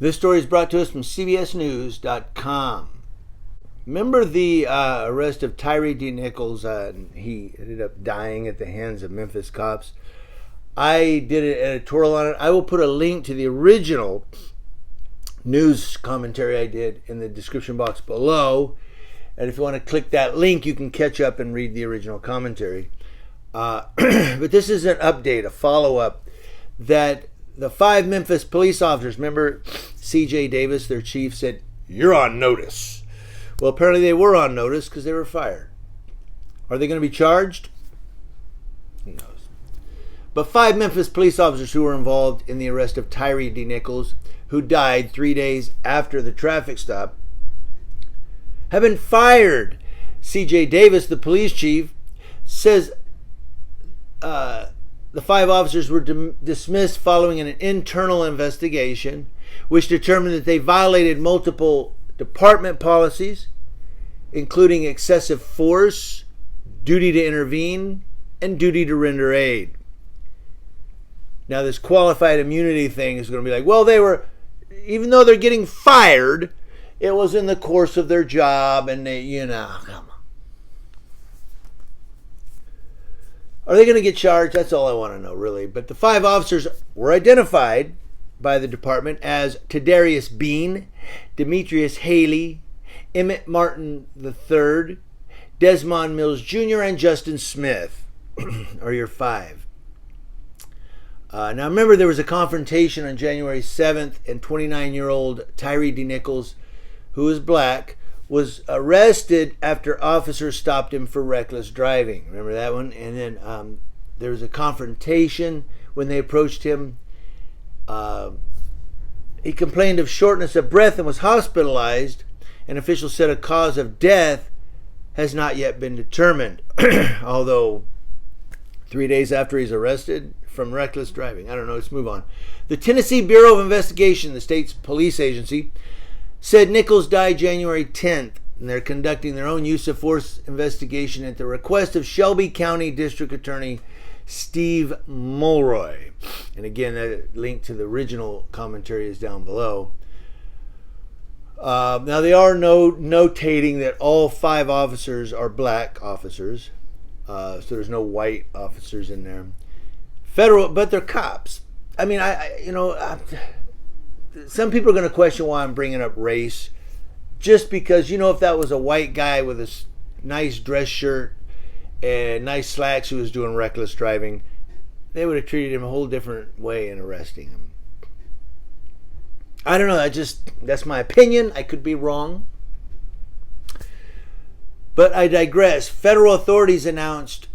This story is brought to us from CBSNews.com. Remember the arrest of Tyre D Nichols? He ended up dying at the hands of Memphis cops. I did an editorial on it. I will put a link to the original news commentary I did in the description box below. And if you want to click that link, you can catch up and read the original commentary. But this is an update, a follow-up, that the 5 Memphis police officers, remember C.J. Davis, their chief, said, "You're on notice." Well, apparently they were on notice because they were fired. Are they going to be charged? Who knows? But 5 Memphis police officers who were involved in the arrest of Tyre D Nichols, who died 3 days after the traffic stop, have been fired. C.J. Davis, the police chief, says the 5 officers were dismissed following an internal investigation, which determined that they violated multiple department policies, including excessive force, duty to intervene, and duty to render aid. Now, this qualified immunity thing is going to be like, well, even though they're getting fired, it was in the course of their job, and they, come on. Are they going to get charged? That's all I want to know, really. But the 5 officers were identified by the department as Tadarius Bean, Demetrius Haley, Emmett Martin III, Desmond Mills Jr., and Justin Smith are your 5. Now, remember, there was a confrontation on January 7th, and 29-year-old Tyre D Nichols, who is black, was arrested after officers stopped him for reckless driving. Remember that one? And then there was a confrontation when they approached him. He complained of shortness of breath and was hospitalized. An official said a cause of death has not yet been determined, although 3 days after he's arrested from reckless driving. I don't know. Let's move on. The Tennessee Bureau of Investigation, the state's police agency, said Nichols died January 10th, and they're conducting their own use of force investigation at the request of Shelby County District Attorney Steve Mulroy. And again, that link to the original commentary is down below. Now, they are notating that all 5 officers are black officers, so there's no white officers in there. Federal, but they're cops. I mean, some people are going to question why I'm bringing up race, just because, if that was a white guy with a nice dress shirt and nice slacks who was doing reckless driving, they would have treated him a whole different way in arresting him. I don't know. That's my opinion. I could be wrong. But I digress. Federal authorities announced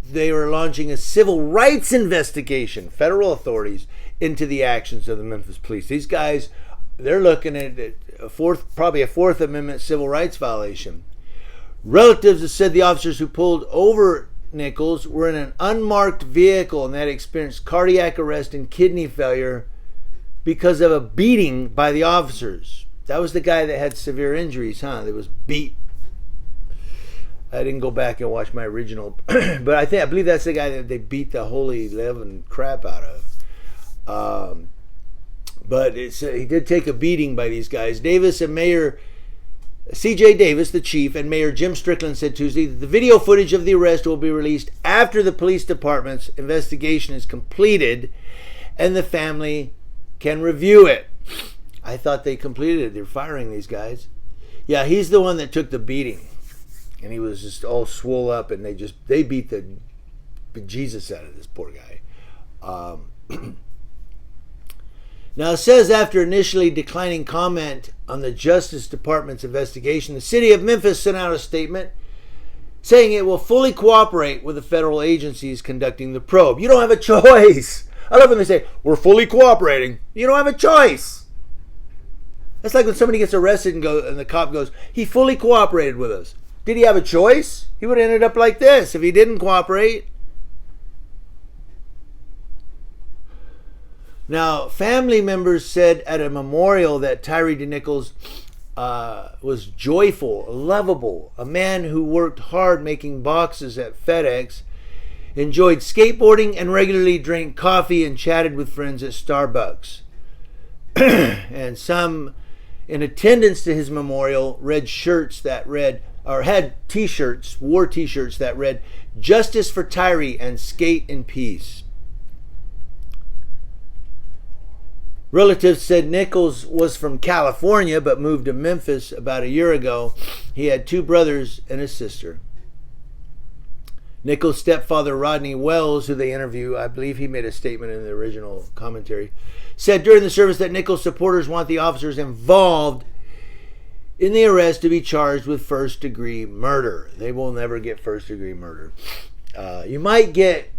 they were launching a civil rights investigation, federal authorities, into the actions of the Memphis police. These guys, they're looking at probably a Fourth Amendment civil rights violation. Relatives have said the officers who pulled over Nichols were in an unmarked vehicle and they had experienced cardiac arrest and kidney failure because of a beating by the officers. That was the guy that had severe injuries, that was beat. I didn't go back and watch my original, but I believe that's the guy that they beat the holy living crap out of. But he did take a beating by these guys. Davis and Mayor C.J. Davis, the chief, and Mayor Jim Strickland said Tuesday that the video footage of the arrest will be released after the police department's investigation is completed and the family can review it. I thought they completed it. They're firing these guys. Yeah, he's the one that took the beating. And he was just all swole up, and they beat the bejesus out of this poor guy. Now, it says after initially declining comment on the Justice Department's investigation, the city of Memphis sent out a statement saying it will fully cooperate with the federal agencies conducting the probe. You don't have a choice. I love when they say, we're fully cooperating. You don't have a choice. That's like when somebody gets arrested and the cop goes, he fully cooperated with us. Did he have a choice? He would have ended up like this if he didn't cooperate. Now, family members said at a memorial that Tyre D Nichols was joyful, lovable, a man who worked hard making boxes at FedEx, enjoyed skateboarding, and regularly drank coffee and chatted with friends at Starbucks. And some in attendance to his memorial read shirts that read, or had t-shirts, wore t-shirts that read, "Justice for Tyre and skate in peace." Relatives said Nichols was from California but moved to Memphis about a year ago. He had 2 brothers and a sister. Nichols' stepfather, Rodney Wells, who they interview, I believe he made a statement in the original commentary, said during the service that Nichols' supporters want the officers involved in the arrest to be charged with first-degree murder. They will never get first-degree murder. You might get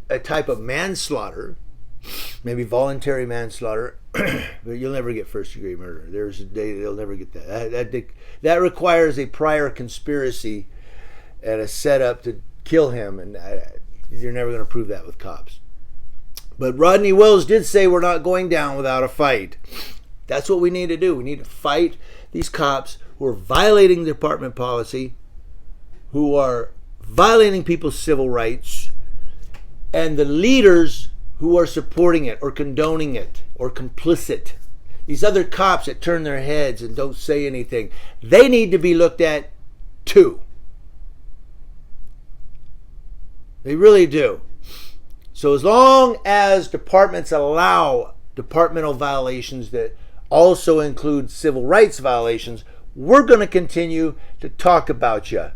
a type of manslaughter, maybe voluntary manslaughter, but you'll never get first-degree murder. They'll never get that. That requires a prior conspiracy and a setup to kill him, and you're never going to prove that with cops. But Rodney Wells did say we're not going down without a fight. That's what we need to do. We need to fight these cops who are violating the department policy, who are violating people's civil rights, and the leaders who are supporting it or condoning it or complicit. These other cops that turn their heads and don't say anything, they need to be looked at too. They really do. So as long as departments allow departmental violations that also include civil rights violations, we're going to continue to talk about you.